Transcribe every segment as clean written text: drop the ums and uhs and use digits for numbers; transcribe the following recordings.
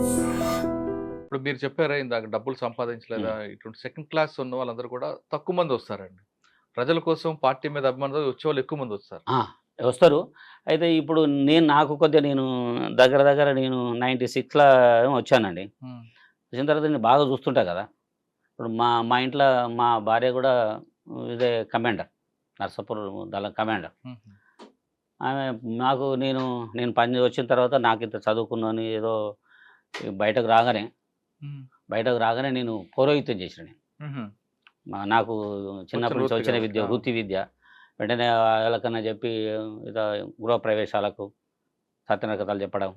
ఇప్పుడు మీరు చెప్పారా ఇందాక డబ్బులు సంపాదించలేదా? హ్మ్. ఇటువంటి సెకండ్ క్లాస్ ఉన్న వాళ్ళందరూ కూడా తక్కువ మందొస్తారండి. ప్రజల కోసం పార్టీ మీద అభిమానంతో వచ్చేవాళ్ళు ఎక్కువ మందొస్తారు. ఆ! వస్తారు. అయితే ఇప్పుడు నాకు కొద్దిగా దగ్గర దగ్గర నేను 96లా ఏమో వచ్చానండి. హ్మ్. వచ్చిన తర్వాత నేను బాగా చూస్తుంటా కదా! ఇప్పుడు మా మా ఇంట్ల మా భార్య గూడా ఇదే కమాండర్. నర్సాపూర్ దళం కమాండర్. హుహు. ఆమె నాకు నేను పని వచ్చిన తర్వాత నాకింత చదువుకున్నాను ఏదో బయటకు రాగానే, హ్మ్. బయటకు రాగానే నేను పౌరోహిత్యం చేసిన నేను. హుహు. నాకు వచ్చిన చిన్నప్పటి నుంచి వృత్తి వచ్చిన కాబట్టి. విద్య ఆ! వృత్తి విద్య. వెంటనే ఎవలకన్నా చెప్పి ఇదా గృహప్రవేశాలకు సత్యనారాయణ చెప్పడం,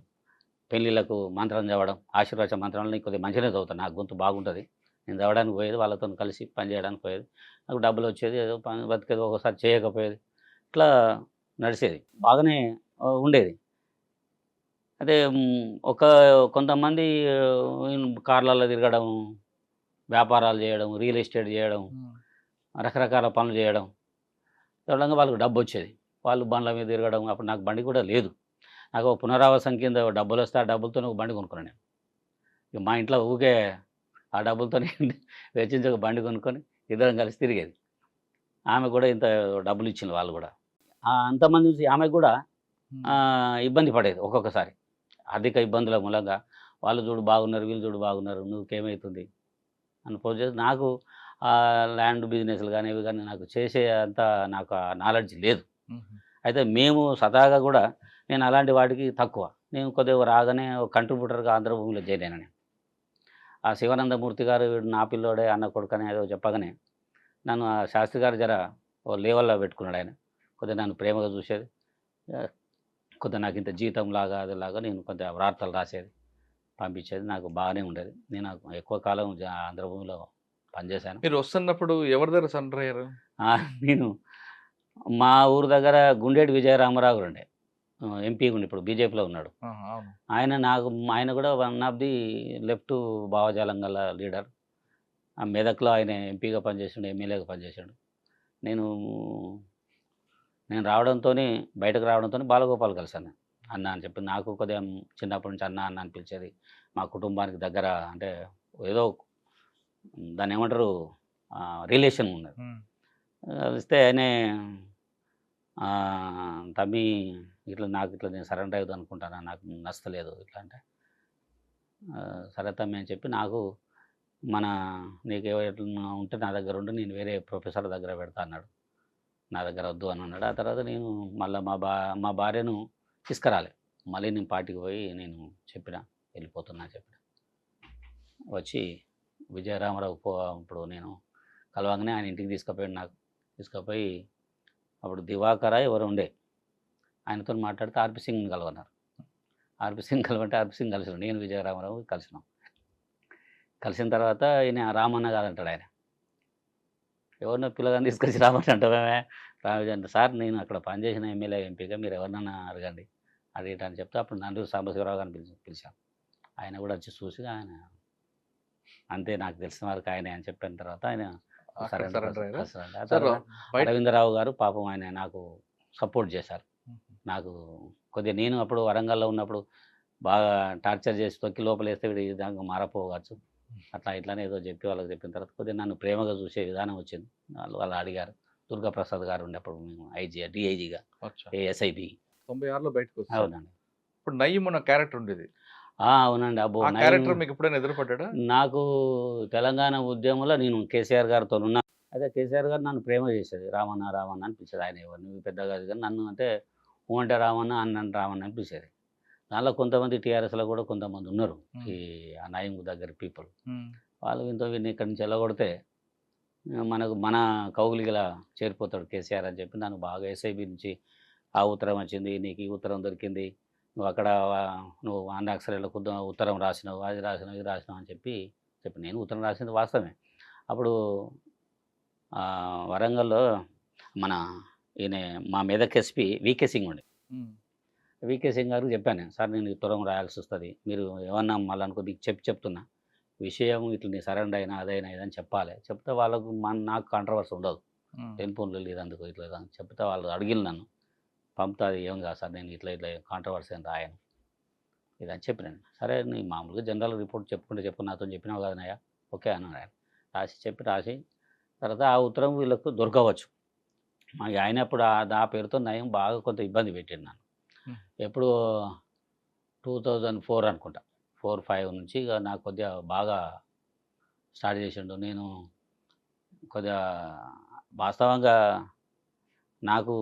పెళ్ళిళ్ళకు మంత్రం చదవడం, ఆశీర్వచన మంత్రాలు నేను కొద్దిగా మంచిగానే చదువుతాను. నాకు గొంతు బాగుంటది. నేను చదవడానికి పోయేది. వాళ్ళతోని కలిసి పని చేయడానికి పోయేది. నాకు డబ్బులొచ్చేది. ఏదో పని బతికేది. ఒక్కోసారి చేయకపోయేది. ఇట్లా నడిసేది. బాగానే ఉండేది. అయితే కొంతమంది కార్‌లలో తిరగడం, వ్యాపారాలు చేయడం, రియల్ ఎస్టేట్ చేయడం, హ్మ్. రకరకాల పనులు చేయడం. చూడంగా వాళ్ళకి డబ్బొచ్చేది. వాళ్ళు బండ్ల మీద తిరగడం. అప్పుడు నాకు బండి కూడా లేదు. నాకు ఒక పునరావాసం కింద డబ్బులొస్తే ఆ డబ్బులతోని ఒక బండి కొనుక్కున్నా నేను. ఇగ మా ఇంట్లో ఊకే ఆ డబ్బులతోని వెచ్చించి ఒక బండి కొనుక్కొని ఇద్దరం కలిసి తిరిగేది. ఆమె కూడా ఇంత డబ్బులిచ్చిండ్రు వాళ్ళు గూడా. అంతమంది చూసి ఆమెకు గూడా హ్మ్. ఇబ్బంది పడేది ఒక్కొక్కసారి. ఆర్థిక ఇబ్బందుల మూలంగా వాళ్ళు చూడు బాగున్నారు, వీళ్ళు చూడు బాగున్నారు, నువ్వుకేమైతుంది అని ఫోను చేసి నాకు ల్యాండ్ బిజినెస్‌లు గాని, ఇవి గాని నాకు చేసే అంత నాకు ఆ నాలెడ్జ్ లేదు. హుహు. అయితే మేము స్వతహాగా గూడా నేను అలాంటి వాటికి తక్కువ. నేను కొద్దిగా రాగానే ఒక కంట్రిబ్యూటర్‌గా ఆంధ్రభూమిలో జాయిన్ అయినా నేను. ఆ శివానందమూర్తి గారు వీడు నా పిల్లోడే అన్న కొడుకని ఏదో చెప్పగానే నన్ను ఆ శాస్త్రి గారు ఓ లెవెల్‌లో పెట్టుకున్నాడాయన. కొద్దిగా నన్ను ప్రేమగా చూసేది. ఆహ్, కొద్దిగా నాకింత జీతంలాగా అదిలాగా నేను కొద్దిగా వార్తలు రాసేది, పంపించేది. నాకు బాగానే ఉండేది. నేను ఎక్కువ కాలం ఆంధ్రభూమిలో పనిచేశాను. మీరు వస్తున్నప్పుడు ఎవరి దగ్గర సరెండర్ అయ్యారు? నేను మా ఊరు దగ్గర గుండేటి విజయరామారావు గారుండే. ఎంపీగా ఉండి ఇప్పుడు బీజేపీలో ఉన్నాడు. ఆహా! అవును. ఆయన కూడా వన్ ఆఫ్ ది లెఫ్ట్ భావజాలం గల లీడర్. ఆ మెదక్‌లో ఆయన ఎంపీగా పనిచేసిండు, ఎమ్మెల్యేగా పనిచేసాడు. నేను నేను రావడంతోని బయటకు రావడంతోని బాలగోపాల్ కలిసాను నేను. అన్న అని చెప్పి నాకు కొద్దిగా చిన్నప్పటి నుంచి అన్న, అన్న అని పిలిచేది. మా కుటుంబానికి దగ్గర అంటే ఏదో దాన్నేమంటారు రిలేషన్ ఉన్నది. హ్మ్. కలిస్తే ఆయనే "తమ్మీ ఇట్లా నేను సరెండర్ అయిదాం అనుకుంటాను. నాకు నచ్చలేదు" ఇట్లా అంటే, "సరే తమ్మీ" అని చెప్పి నాకు మన "నీకెవరైనా ఉంటే నా దగ్గర ఉండు. నేను వేరే ప్రొఫెసర్ దగ్గర పెడతా" అన్నాడు. నా దగ్గర వద్దు అని అన్నాడు. ఆ తర్వాత నేను మళ్ళా మా భార్యను తీసుకురాలే. మళ్ళీ నేను పార్టీకి పోయి నేను చెప్పిన, వెళ్ళిపోతున్నా అని చెప్పిన. వచ్చి విజయరామారావు ఇప్పుడు నేను కలవంగానే ఆయన ఇంటికి తీసుకుపోయాడు నాకు. తీసుకుపోయి అప్పుడు దివాకర ఎవరో ఉండే. ఆయనతోని మాట్లాడితే ఆర్‌పీ సింగ్‌ని కలవన్నారు. ఆర్‌పీ సింగ్ కలవంటే ఆర్‌పీ సింగ్ కలిసాడు. నేను విజయరామారావు కలిసినాం. కలిసిన తర్వాత ఈయన రామన్న కాదంటాడాయన. ఎవరినో పిల్లగాడిని తీసుకొచ్చి రామని అంటావేమే? రామోజీ అంటే, సార్ నేను అక్కడ పనిచేసిన ఎమ్మెల్యే, ఎంపీగా మీరు ఎవరినన్నా అడగండి. అది ఇటు అని చెప్తే అప్పుడు నండూరి సాంబశివరావు గారిని పిలిచాం. ఆయన కూడా వచ్చి చూసి ఆయన అంతే నాకు తెలిసిన వరకు ఆయనే అని చెప్పిన తర్వాత ఆయన అక్కడ సరెండర్ సరెండర్ అయ్యారా? కలిసాడండి. ఆ సార్ తర్వాత బయట అరవిందరావు గారు పాపం ఆయన నాకు సపోర్ట్ చేశారు. హుహు. నాకు కొద్దిగా నేను అప్పుడు వరంగల్‌లో ఉన్నప్పుడు బాగా టార్చర్ చేసి తొక్కి లోపలేస్తే వీడు ఈ విధంగా మారపోవచ్చు. అట్లా ఇట్లని ఏదో చెప్పి వాళ్ళకి చెప్పిన తర్వాత కొద్దిగా నన్ను ప్రేమగా చూసే విధానం వచ్చింది. వాళ్ళు అడిగారు. దుర్గాప్రసాద్ గారు ఉండే అప్పుడు మేము డీఐజీగా అచ్చా! ఎస్ఐబి. 96లో బయటకొచ్చేసారు. అవునండి. ఇప్పుడు 'నయీం' అన్న క్యారెక్టర్ ఉండేది. అవునండి. అబ్బో! ఆ నయం. క్యారెక్టర్ మీకెప్పుడైనా ఎదురుపడ్డాడా? నాకు తెలంగాణ ఉద్యమంలో నేను కేసీఆర్ గారితోనున్నా. అయితే కేసీఆర్ గారు నన్ను ప్రేమ చేసేది. రామన్న, రామన్న అని పిలిచేది. ఆయన ఎవరు నువ్వు పెద్దగా కాదు కానీ నన్ను అంటే ఊ అంటే రామన్న, అన్న అంటే రామన్న అని పిలిచేది. దానిలో కొంతమంది టీఆర్ఎస్‌లో కూడా కొంతమందున్నారు. హ్మ్. ఈ ఆ నయం దగ్గర పీపుల్. హ్మ్. వాళ్ళు వీడిని ఇక్కడి నుంచి ఎల్లగొడితే మన కౌగిలిగలా చేరిపోతాడు కేసీఆర్ అని చెప్పి నన్ను బాగా ఎస్ఐబి నుంచి ఆ ఉత్తరం వచ్చింది. నీకు ఈ ఉత్తరం దొరికింది. నువ్వు అక్కడ నువ్వు అన్అక్షరాలకు ఉత్తరం రాసినావు. అది రాసినావు, ఇది రాసినావు అని చెప్పి నేను ఉత్తరం రాసింది వాస్తవమే. అప్పుడు వరంగల్‌లో మన ఈయన మా మెదక్ ఎస్పీ వీకే సింగ్ ఉండే. హ్మ్. వీకే సింగ్ గారికి చెప్పాను నేను. సార్ నేను ఈ ఉత్తరం రాయాల్సొస్తది. మీరు ఏమన్నా మళ్ళా అనుకో మీకు చెప్తున్నా. విషయం ఇట్లా నీ సరెండర్ అయినా, అదైనా ఇదని చెప్పాలి. చెప్తే వాళ్ళకు నాకు కాంట్రవర్సీ ఉండదు. హ్మ్. టెలిఫోన్‌లో లేదందుకు ఇట్లా అని చెప్తే వాళ్ళు అడిగిళ్ళు నన్ను. పంపుతా అది ఏం కాదు సార్ నేను ఇట్లా కాంట్రవర్సీ అని రాయను. ఇదని చెప్పినాను. సరే నీ మామూలుగా జనరల్ రిపోర్ట్ చెప్పుకుంటే చెప్పు నాతో చెప్పినావు కదనయ్య ఓకే అన్నాడు ఆయన. రాసి తర్వాత ఆ ఉత్తరం వీళ్ళకు దొరకవచ్చు. ఆయన అప్పుడు ఆ పేరుతో నయం బాగా కొంత ఇబ్బంది పెట్టాడు నన్ను. హ్మ్. ఎప్పుడు 2004 అనుకుంటా. 4, 5 నుంచి ఇక నాకు కొద్దిగా బాగా స్టార్ట్ చేసిండు. నేను కొద్దిగా వాస్తవంగా నాకు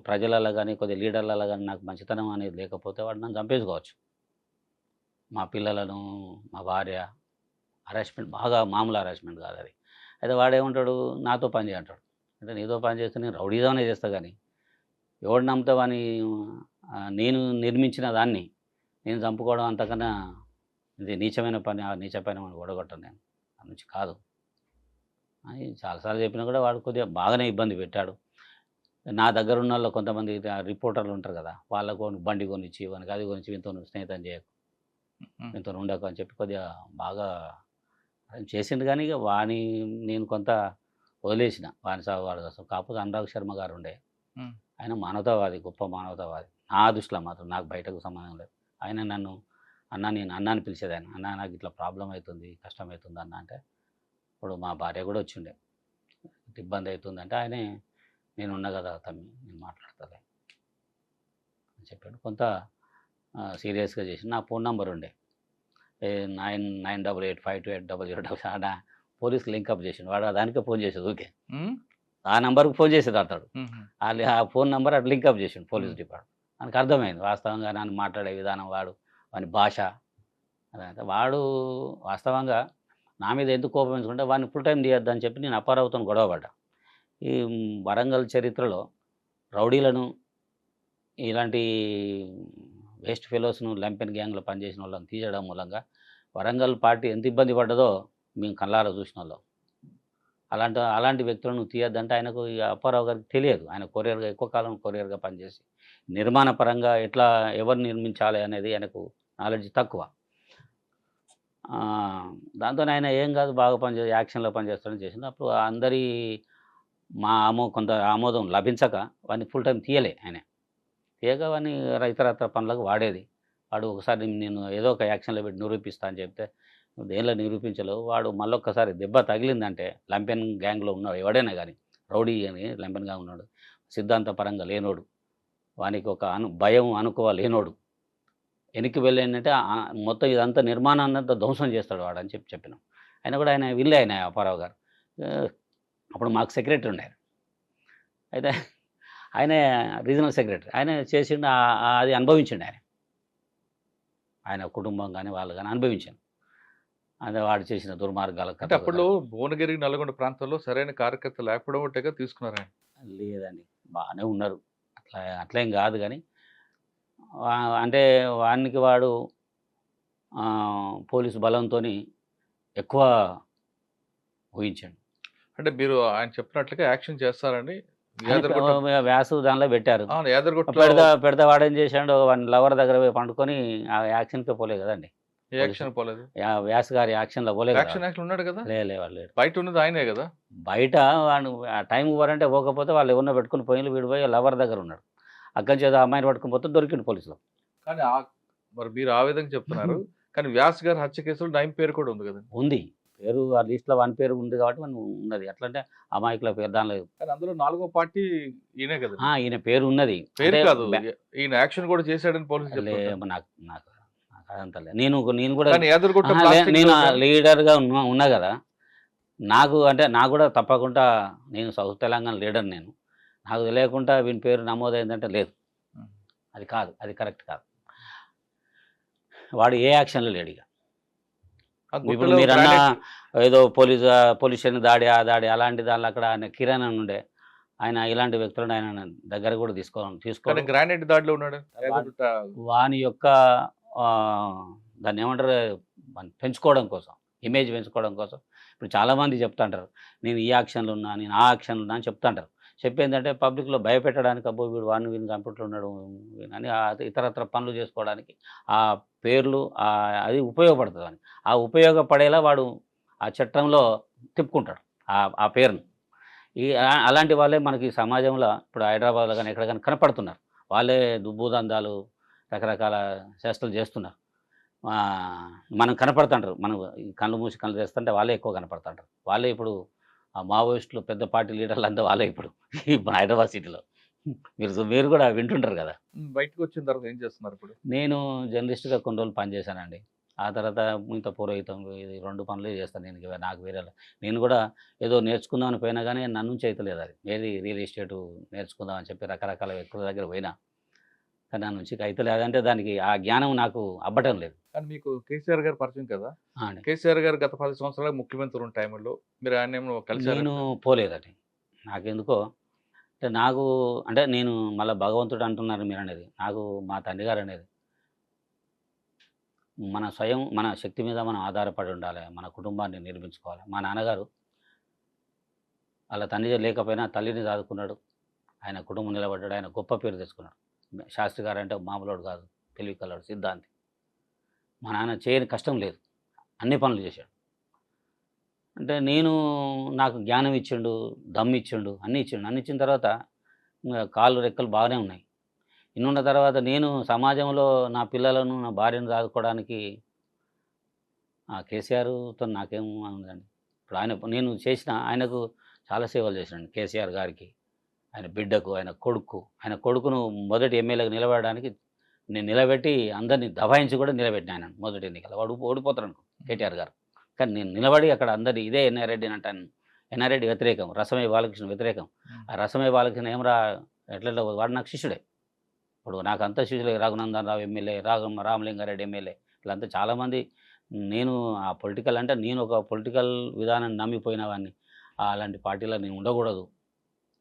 ప్రజలలో గానీ, కొద్దిగా లీడర్లలో గానీ నాకు మంచితనం అనేది లేకపోతే వాడు నన్ను చంపేసుకోవచ్చు. మా పిల్లలను, మా భార్య హరాస్మెంట్ బాగా మామూలు హరాస్మెంట్ కాదది. అయితే వాడేమంటాడు నాతో పని చేయి అంటాడు. అంటే నీతో పని చేస్తే నేను రౌడీజమే చేస్తా గానీ, ఎవడు నమ్ముతావని నేను నిర్మించిన దాన్ని నేను చంపుకోవడం అంతకన్నా ఇది నీచమైన పని. ఆ నీచ పని అని ఓడగొట్టను నేను. నుంచి కాదు అని చాలాసార్లు చెప్పినా కూడా వాడు కొద్దిగా బాగానే ఇబ్బంది పెట్టాడు. నా దగ్గర ఉన్నోళ్ళు కొంతమంది రిపోర్టర్లు ఉంటారు కదా, వాళ్ళకు బండి కొనిచ్చి వానికి అది కొనిచ్చి వీనితో స్నేహితం చేయకు, వీనితో ఉండకు అని చెప్పి కొద్దిగా బాగా చేసిండు. కానీ ఇక నేను కొంత వదిలేసిన వాని సాగు వాడు అసలు. కాకపోతే అనురాగ్ శర్మ గారు ఉండే, ఆయన మానవతావాది, గొప్ప మానవతావాది నా దృష్టిలో మాత్రం. నాకు బయటకు సంబంధం లేదు. ఆయన నన్ను నేను అన్న అని పిలిచేది. ఆయన అన్న నాకు ఇట్లా ప్రాబ్లం అవుతుంది, కష్టం అవుతుంది అన్న అంటే, ఇప్పుడు మా భార్య కూడా వచ్చిండే ఇబ్బంది అవుతుంది అంటే ఆయనే నేను ఉన్నా కదా తమ్మి నేను మాట్లాడతాలే అని చెప్పాడు. కొంత సీరియస్గా చేసి నా ఫోన్ నెంబర్ ఉండే 9988528000 పోలీసులు లింకప్ చేసిండు. వాడు దానికే ఫోన్ చేసేది ఊకే. ఆ నెంబర్కి ఫోన్ చేసేది అతడు. ఆ ఫోన్ నెంబర్ అటు లింకప్ చేసిండు పోలీస్ డిపార్ట్మెంట్. మనకు అర్థమైంది వాస్తవంగా నన్ను మాట్లాడే విధానం, వాని భాష అదంతా. వాడు వాస్తవంగా నా మీద ఎందుకు కోపగించుకుంటే వాడిని ఫుల్ టైం తీయొద్దని చెప్పి నేను అప్పారావుతో గొడవపడ్డా. ఈ వరంగల్ చరిత్రలో రౌడీలను, ఇలాంటి వేస్ట్ ఫెలోస్ను, లంపెన్ గ్యాంగ్లో పనిచేసిన వాళ్ళని తీయడం మూలంగా వరంగల్ పార్టీ ఎంత ఇబ్బంది పడ్డదో మేము కళ్ళారా చూసిన వాళ్ళం. అలాంటి వ్యక్తులను తీయొద్దంటే ఆయనకు ఇక అప్పారావు గారికి తెలియదు. ఆయన కొరియర్గా ఎక్కువ కాలం కొరియర్గా పనిచేసి నిర్మాణ పరంగా ఎట్లా ఎవరు నిర్మించాలి అనేది ఆయనకు నాలెడ్జ్ తక్కువ. దాంతో ఆయన ఏం కాదు బాగా యాక్షన్లో పనిచేస్తాడని చేసింది. అప్పుడు అందరి కొంత ఆమోదం లభించక వాడిని ఫుల్ టైం తీయలే. ఆయన తీయక వాడిని ఇతరత్ర పనులకు వాడేది. వాడు ఒకసారి నేను ఏదో ఒక యాక్షన్లో పెట్టి నిరూపిస్తా అని చెప్తే దేనిలో నిరూపించలేవు. వాడు మళ్ళొక్కసారి దెబ్బ తగిలిందంటే లంపెన్ గ్యాంగ్లో ఉన్నాడు ఎవడైనా కానీ, రౌడీ అని లంపెన్ గ్యాంగ్ ఉన్నాడు, సిద్ధాంతపరంగా లేనోడు, వానికి ఒక భయం అనుకోవ లేనోడు, వెనక్కి వెళ్ళేంటంటే మొత్తం ఇదంతా నిర్మాణాన్ని అంతా ధ్వంసం చేస్తాడు వాడు అని చెప్పినాం. ఆయన కూడా ఆయన విల్లే ఆయన అప్పారావు గారు. అప్పుడు మాకు సెక్రటరీ ఉండే. అయితే ఆయన రీజనల్ సెక్రటరీ. ఆయన చేసిండు, అది అనుభవించండి ఆయన కుటుంబం కానీ వాళ్ళు కానీ అనుభవించాను. అదే వాడు చేసిన దుర్మార్గాల అంటే అప్పుడు భువనగిరి, నల్గొండ ప్రాంతంలో సరైన కార్యకర్త లేకపోవడం ఒకటిగా తీసుకున్నారు ఆయన. లేదండి, బాగానే ఉన్నారు. అట్లేం కాదు కానీ అంటే వానికి వాడు పోలీసు బలంతో ఎక్కువ ఊహించాడు. అంటే మీరు ఆయన చెప్పినట్లుగా యాక్షన్ చేస్తారని వ్యాసు దానిలో పెట్టారు. యాదగిరిగుట్టలో పెడతా వాడేం చేశాడు, వాడిని లవర్ దగ్గర పోయి పండుకొని ఆ యాక్షన్కే పోలేదు కదండి. యాక్షన్ పోలేదు, వ్యాస్ గారి యాక్షన్లో పోలేదు. యాక్షన్ ఉన్నాడు కదా, వాళ్ళు బయట ఉన్నది ఆయనే కదా. బయట వాడు ఆ టైం పోరంటే పోకపోతే వాళ్ళు ఎవరినో పెట్టుకుని పోయిన వీడు పోయి లవర్ దగ్గర ఉన్నాడు. అక్కడి చేత అమ్మాయిని పట్టుకుని పోతే దొరికిండు పోలీసులు. కానీ మరి మీరు ఆ విధంగా చెప్తున్నారు, కానీ వ్యాస్ గారి హత్య కేసులో నయం పేరు కూడా ఉంది కదా. ఉంది పేరు, ఆ లిస్ట్లో వన్ పేరు ఉంది కాబట్టి మనం ఉన్నది. ఎట్లా అంటే అమాయకుల పేరు దానిలో, కానీ అందులో 4వ పార్టీ ఈయనే కదా. ఈయన పేరు ఉన్నది, పేరు కాదు, ఈయన యాక్షన్ కూడా చేశాడని పోలీసులు నాకు అదంతా లేదు. నేను కూడా నేను లీడర్గా ఉన్నా కదా. నాకు కూడా తప్పకుండా నేను సౌత్ తెలంగాణ లీడర్. నాకు తెలియకుండా వీని పేరు నమోదైందంటే లేదు, అది కాదు, అది కరెక్ట్ కాదు. వాడు ఏ యాక్షన్లో లేడు. ఇక ఇప్పుడు మీరు అన్న ఏదో పోలీస్ దాడి అలాంటి దానిలో అక్కడ ఆయన కిరణ్ అని ఉండే, ఆయన ఇలాంటి వ్యక్తులను ఆయన దగ్గర కూడా తీసుకోవాలి. గ్రానైట్ దాడిలో ఉన్నాడు. వాని యొక్క దాన్ని ఏమంటారు, పెంచుకోవడం కోసం, ఇమేజ్ పెంచుకోవడం కోసం ఇప్పుడు చాలామంది చెప్తుంటారు నేను ఈ యాక్షన్లో ఉన్నా, నేను ఆ యాక్షన్లో ఉన్నా అని చెప్తుంటారు. చెప్పేందంటే పబ్లిక్లో భయపెట్టడానికి, అబ్బో వీడు వీని కంప్యూటర్లో ఉన్నాడు అని ఇతరత్ర పనులు చేసుకోవడానికి ఆ పేర్లు అది ఉపయోగపడుతుంది అని. ఆ ఉపయోగపడేలా వాడు ఆ చట్టంలో తిప్పుకుంటాడు ఆ పేరును. అలాంటి వాళ్ళే మనకి సమాజంలో ఇప్పుడు హైదరాబాద్లో కానీ ఎక్కడ కానీ కనపడుతున్నారు. వాళ్ళే భూదందాలు రకరకాల చేష్టలు చేస్తున్నారు. మనం కనపడుతుంటారు. మనం ఈ కళ్ళు మూసి కళ్ళు తెస్తుంటే వాళ్ళే ఎక్కువ కనపడుతుంటారు. వాళ్ళే ఇప్పుడు ఆ మావోయిస్టులు పెద్ద పార్టీ లీడర్లంతా వాళ్ళే ఇప్పుడు మన హైదరాబాద్ సిటీలో. మీరు కూడా వింటుంటారు కదా! బయటకొచ్చిన తర్వాత ఏం చేస్తున్నారు ఇప్పుడు? నేను జర్నలిస్ట్‌గా కొన్ని రోజులు పనిచేశానండి. ఆ తర్వాత ఇంత పురోహితం ఇది 2 పనులే చేస్తాను నేను. నాకు వేరేలా నేను కూడా ఏదో నేర్చుకుందామని పోయినా గానీ నా నుంచి అయితలేదది. ఏది రియల్ ఎస్టేటు నేర్చుకుందాం అని చెప్పి రకరకాల వ్యక్తుల దగ్గర పోయినా. కానీ నా నుంచి అయితలే. అదంటే దానికి ఆ జ్ఞానం నాకు అబ్బటం లేదు. కానీ మీకు కేసీఆర్ గారు పరిచయం కదా! ఆ! అండి. కేసీఆర్ గారు గత 10 సంవత్సరాలుగా ముఖ్యమంత్రి ఉన్న టైంలో మీరు ఆయన్నేమో కలిసారా నేను ఎప్పుడైనా? పోలేదండి. నాకెందుకో నాకు అంటే నేను మళ్ళా భగవంతుడు అంటున్నారు మీరనేది. నాకు మా తండ్రి గారనేది మన శక్తి మీద మనం ఆధారపడి ఉండాలి. మన కుటుంబాన్ని నిర్మించుకోవాలి. మా నాన్నగారు ఆళ్ళ తండ్రి లేకపోయినా తల్లిని సాదుకున్నాడు. ఆయన కుటుంబం నిలబడ్డాడు. ఆయన గొప్ప పేరు తెచ్చుకున్నాడు. శాస్త్రి గారంటే మామూలోడు కాదు. తెలివి కల్లోడు, సిద్ధాంతి. మా నాన్న చేయని కష్టం లేదు. అన్ని పనులు చేశాడు. అంటే నాకు జ్ఞానం ఇచ్చిండు, దమ్మిచ్చిండు, అన్నీ ఇచ్చిండు. అన్నీ ఇచ్చిన తర్వాత కాళ్ళు రెక్కలు బాగానే ఉన్నాయి. ఇన్నున్న తర్వాత నేను సమాజంలో నా పిల్లలను, నా భార్యను సాదుకోవడానికి కేసీఆర్‌తో నాకేం ఉందండి. ఇప్పుడు నేను ఆయనకు చాలా సేవలు చేశానండి కేసీఆర్ గారికి. ఆయన బిడ్డకు, ఆయన కొడుకును మొదటి ఎమ్మెల్యేగా నిలబడడానికి నేను నిలబెట్టి అందరిని దబాయించి కూడా నిలబెట్టిన ఆయనను మొదటి ఎన్నికల్లో. వాడు ఓడిపోతాడనుకో కేటీఆర్ గారు. కానీ నేను నిలబడి అక్కడ అందరిని ఇదే ఎన్ఆర్రెడ్డిని అంటాను. ఎన్ఆర్రెడ్డి వ్యతిరేకం, రసమై బాలకృష్ణ వ్యతిరేకం. ఆ రసమై బాలకృష్ణ ఏమరా ఎట్లెట్లా వాడు నాకు శిష్యుడే. ఇప్పుడు నాకు అంతా శిష్యులే. రఘునందన్ రావు ఎమ్మెల్యే, రామలింగారెడ్డి ఎమ్మెల్యే వీళ్ళంతా చాలామంది. నేను ఆ పొలిటికల్ అంటే నేను ఒక పొలిటికల్ విధానాన్ని నమ్మిపోయిన వాడిని. అలాంటి పార్టీలో నేను ఉండకూడదు.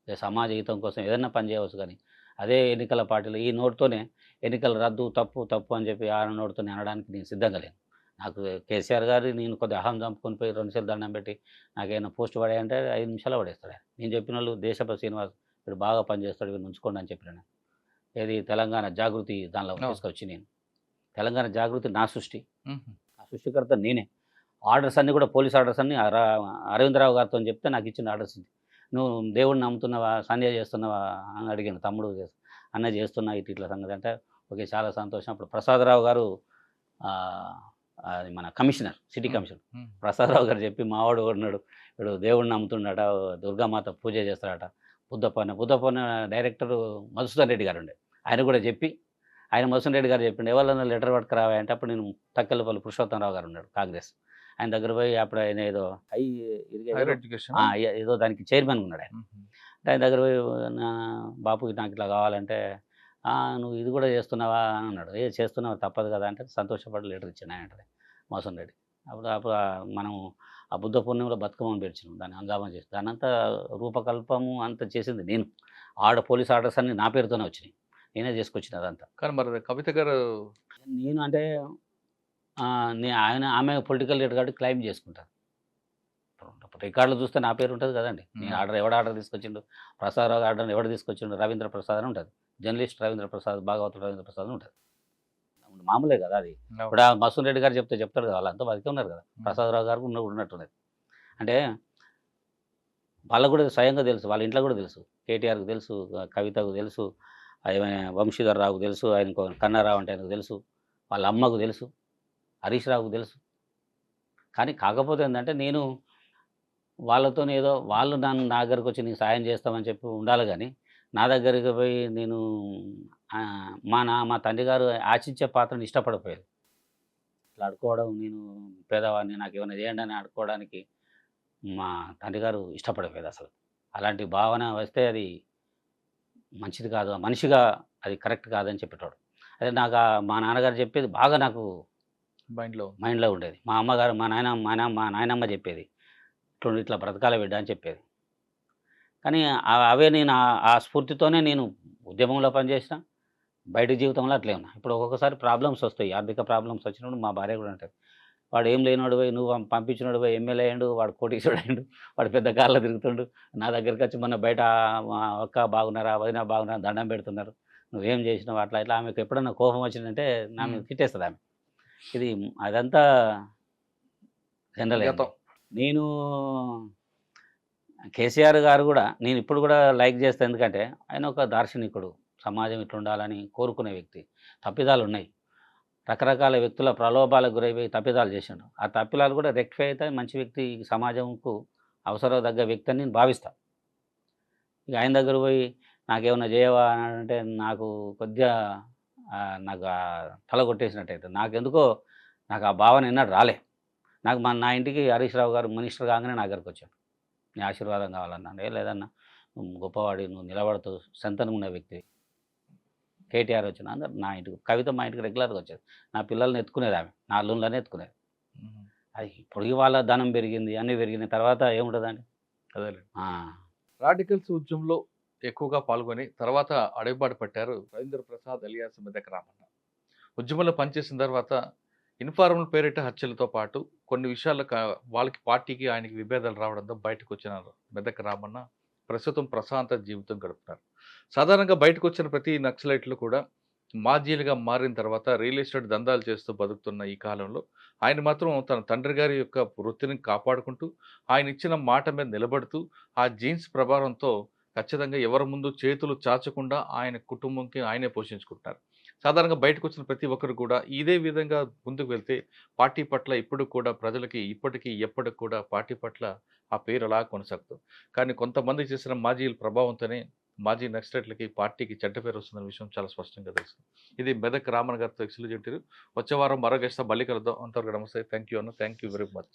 సమాజ హితం కోసం ఏదైనా పని చేయవచ్చు కానీ అదే ఎన్నికల పార్టీలో ఈ నోటితోనే ఎన్నికల రద్దు తప్పు తప్పు అని చెప్పి ఆ నోటితోనే అనడానికి నేను సిద్ధంగా లేను. నాకు కేసీఆర్ గారు నేను కొద్దిగా అహం చంపుకొని పోయి 2 సార్లు దండం పెట్టి నాకేమైనా పోస్ట్ పడాయంటే 5 నిమిషాల్లో పడేస్తాడు ఆయన. నేను చెప్పినోళ్ళు దేశపతి శ్రీనివాస్ వీడు బాగా పనిచేస్తాడు వీడిని ఉంచుకోండి అని చెప్పిన నేను. ఏది తెలంగాణ జాగృతి దానిలో అవును. తీసుకొచ్చి నేను. తెలంగాణ జాగృతి నా సృష్టి. హుహు. ఆ సృష్టికర్త నేనే. ఆర్డర్స్ అన్నీ కూడా పోలీస్ ఆర్డర్స్ అన్నీ అరవిందరావు గారితోని చెప్తే నాకు ఇచ్చిన ఆర్డర్స్ ఇది. "నువ్వు దేవుడిని నమ్ముతున్నావా? సంధ్య చేస్తున్నావా?" అని అడిగాను తమ్ముడు. "అన్న చేస్తున్నా ఇట్లా సంగతి" అంటే ఓకే చాలా సంతోషం. అప్పుడు ప్రసాదరావు గారు ఆహ్, అది మన కమిషనర్, సిటీ హ్మ్. కమిషనర్. హ్మ్. ప్రసాదరావు గారు చెప్పి మావాడు ఉన్నాడు. వీడు దేవుడిని నమ్ముతున్నాడట, దుర్గామాత పూజ చేస్తాడట. బుద్ధ పౌర్ణమి డైరెక్టరు మధుసూదన్ రెడ్డి గారుండే. ఆయన కూడా చెప్పి మధుసూదన్ రెడ్డి గారు చెప్పిండు. "ఎవరినైనా లెటర్ పట్టుకురావా" అంటే అప్పుడు నేను తక్కెళ్ళపల్లి పురుషోత్తమరావు గారు ఉన్నాడు కాంగ్రెస్. ఆయన దగ్గర పోయి అప్పుడు ఆయన ఏదో హైర్ ఏదో ఎడ్యుకేషనా? ఏదో దానికి చైర్మన్‌గా ఉన్నాడు ఆయన. హుహు. ఆయన దగ్గర పోయి నా బాపు నాకు ఇట్లా కావాలంటే, "నువ్వు ఇది కూడా చేస్తున్నావా" అని అన్నాడు. చేస్తున్నావు తప్పదు కదా" అంటే సంతోషపడి లెటర్ ఇచ్చాను ఆయనంటనే మధుసూదన్ రెడ్డి. అప్పుడు అప్పుడు మనం ఆ బుద్ధ పూర్ణిమలో బతుకమ్మని పేర్చినాం. దాన్ని హంగామా చేసి దాన్నంతా రూపకల్పము అంతా చేసింది నేను. పోలీస్ ఆర్డర్స్ అన్నీ నా పేరుతోనే వచ్చినాయి. నేనే చేసుకొచ్చిన అదంతా. కానీ మరి కవిత గారు నేను అంటే ఆమె పొలిటికల్ లీడర్ కాబట్టి క్లెయిమ్ చేసుకుంటాను. ఇప్పుడు రికార్డులు చూస్తే నా పేరు ఉంటది కదండీ. నేను ఎవడు ఆర్డర్ తీసుకొచ్చిండు, ప్రసాదరావు ఆర్డర్ ఎవడు తీసుకొచ్చిండు, రవీంద్ర ప్రసాద్ అని ఉంటది. జర్నలిస్ట్ రవీంద్ర ప్రసాద్, భాగవతుడు రవీంద్ర ప్రసాద్ అని ఉంటది. మామూలే కదా అది. అవును. ఇప్పుడు మసూన్ రెడ్డి గారు చెప్తాడు కదా! వాళ్ళంతా బతికే ఉన్నారు కదా! ప్రసాదరావు గారు ఉన్నట్టున్నది. అంటే వాళ్ళకి కూడా స్వయంగా తెలుసు. వాళ్ళ ఇంట్లో కూడా తెలుసు. కేటీఆర్‌కి తెలుసు, కవితకు తెలుసు, వంశీధర్ రావుకు తెలుసు, ఆయనకు కన్నారావు అంటే ఆయనకు తెలుసు, వాళ్ళ అమ్మకు తెలుసు, హరీష్ రావుకు తెలుసు. కానీ కాకపోతే ఏందంటే నేను వాళ్ళతోని ఏదో వాళ్ళు నా దగ్గరకొచ్చి నీకు సాయం చేస్తామని చెప్పి ఉండాలి గానీ, నా దగ్గరికి పోయి నేను మా తండ్రి గారు ఆశించే పాత్రను ఇష్టపడకపోయేది. ఇట్లా అడుక్కోవడం, నేను పేదవాడిని నాకేమైనా చేయండి అని అడుక్కోవడానికి మా తండ్రి గారు ఇష్టపడకపోయేదసలు. అలాంటి భావన వస్తే అది మంచిది కాదు. మనిషిగా అది కరెక్ట్ కాదని చెప్పేటోడు. అదే మా నాన్నగారు చెప్పేది బాగా నాకు మైండ్‌లో. మైండ్‌లో ఉండేది. మా అమ్మగారు మా నాయనమ్మ చెప్పేది. ఇట్లా బ్రతకాలి బిడ్డ అని చెప్పేది. కానీ అవే నేను ఆ స్ఫూర్తితోనే నేను ఉద్యమంలో పనిచేసిన, బయట జీవితంలో అట్లే ఉన్నా. ఇప్పుడు ఒక్కొక్కసారి ప్రాబ్లమ్స్ వస్తాయి. ఆర్థిక ప్రాబ్లమ్స్ వచ్చినప్పుడు మా భార్య కూడా అంటది. "వాడు ఏం లేనోడివై నువ్వు పంపించినోడివై ఎమ్మెల్యే అయ్యిండు, వాడు కోటీశ్వరుడయ్యిండు, వాడు పెద్ద కార్‌లో తిరుగుతుండు. నా దగ్గరకొచ్చి మొన్న బయట మా అక్క బాగున్నారా, వదిన బాగున్నారా దండం పెడుతున్నారు. నువ్వేం చేసినావు" అట్లా ఇట్లా ఆమెకు ఎప్పుడన్నా కోపం వచ్చిందంటే నా మీద తిట్టేస్తదామె. ఇది అదంతా జనరలే అండి. గతం. నేను కేసీఆర్ గారు గూడా నేనిప్పుడు గూడా లైక్ చేస్తా. ఎందుకంటే, ఆయన ఒక దార్శనికుడు. సమాజం ఇట్లుండాలని కోరుకునే వ్యక్తి. తప్పిదాలున్నాయి. రకరకాల వ్యక్తుల ప్రలోభాలకు గురైపోయి తప్పిదాలు చేసిండు. ఆ తప్పిదాలు కూడా రెక్టిఫై అయితే మంచి వ్యక్తి సమాజంకు అవసరం తగ్గ వ్యక్తి అని నేను భావిస్తా. ఇక ఆయన దగ్గర పోయి నాకేమన్నా చేయవా అని అంటే నాకు కొద్దిగా నాకు తల కొట్టేసినట్టయితే నాకెందుకో నాకు ఆ భావన ఎన్నడూ రాలే. నాకు నా ఇంటికి హరీష్ రావు గారు మినిస్టర్ కాగానే నా దగ్గరికి వచ్చాడు. నీ ఆశీర్వాదం కావాలన్నాను. లేదన్నా నువ్వు గొప్పవాడి, నువ్వు నిలబడతావు, సంతానమున్న వ్యక్తి. కేటీఆర్ వచ్చిన అందరు నా ఇంటికి, కవిత మా ఇంటికి రెగ్యులర్గా వచ్చేది. నా పిల్లల్ని ఎత్తుకునేది ఆమె, నా అల్లుళ్ళనే ఎత్తుకునేది. అది ఇప్పుడు వాళ్ళ ధనం పెరిగింది, అన్నీ పెరిగిన తర్వాత ఏముంటుందండి. అదేలే. ఆ, రాడికల్స్ ఉద్యమంలో ఎక్కువగా పాల్గొని తర్వాత అడుగుబాటు పట్టారు రవీంద్ర ప్రసాద్ అలియాస్ మెదక్ రామన్న. ఉద్యమంలో పనిచేసిన తర్వాత ఇన్ఫార్మల్ పేరిట హత్యలతో పాటు కొన్ని విషయాల్లో వాళ్ళకి పార్టీకి ఆయనకి విభేదాలు రావడంతో బయటకు వచ్చిన మెదక్ రామన్న ప్రస్తుతం ప్రశాంత జీవితం గడుపుతున్నారు. సాధారణంగా బయటకు వచ్చిన ప్రతి నక్సలైట్లు కూడా మాజీలుగా మారిన తర్వాత రియల్ ఎస్టేట్ దందాలు చేస్తూ బతుకుతున్న ఈ కాలంలో ఆయన మాత్రం తన తండ్రి గారి యొక్క వృత్తిని కాపాడుకుంటూ ఆయన ఇచ్చిన మాట మీద నిలబడుతూ ఆ జీన్స్ ప్రభావంతో ఖచ్చితంగా ఎవరి ముందు చేతులు చాచకుండా ఆయన కుటుంబంకి ఆయనే పోషించుకుంటున్నారు. సాధారణంగా బయటకు వచ్చిన ప్రతి ఒక్కరు కూడా ఇదే విధంగా ముందుకు వెళ్తే పార్టీ పట్ల ఇప్పుడు కూడా ప్రజలకి ఇప్పటికీ ఎప్పటికి కూడా పార్టీ పట్ల ఆ పేరు అలా కొనసాగుతుంది. కానీ కొంతమంది చేసిన మాజీల ప్రభావంతోనే మాజీ నక్సలైట్లకి పార్టీకి చెడ్డ పేరు వస్తున్న విషయం చాలా స్పష్టంగా తెలుస్తుంది. ఇది మెదక్ రామన్ గారితో ఎక్స్క్లూజివ్ ఇంటర్వ్యూ. వచ్చే వారం మరో గెస్ట్ మళ్ళీ కలుద్దాం. అంతవరకు నమస్తే. థ్యాంక్ యూ అన్న. Thank you very much.